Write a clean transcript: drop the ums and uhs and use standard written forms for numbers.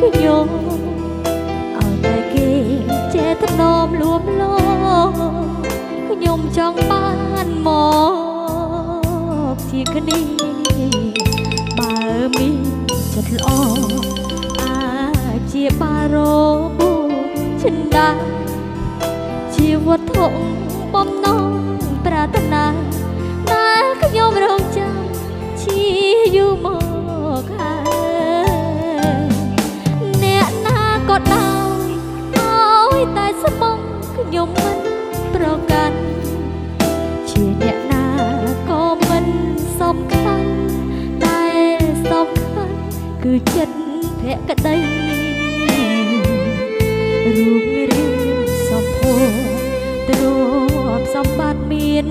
ខ្ញុំឲ្យតែគេចេះថ្នមលួមលោខ្ញុំចង់បានមកជាគ្នាបើមានចិត្តល្អអាចជាបារោបុចិនដាជាវត្ថុបំណងប្រាថ្នាដែលខ្ញុំរងចាំជាយូរមកហើយអ្នកណាក៏ដោយឲ្យតែស្មងខ្ញុំមិនប្រកាន់ជាអ្នកណាក៏មិនសំខាន់តែសំខាន់គឺចិត្តភក្តីរូបរាងសម្ផស្សទ្រព្យសម្បត្តិមាន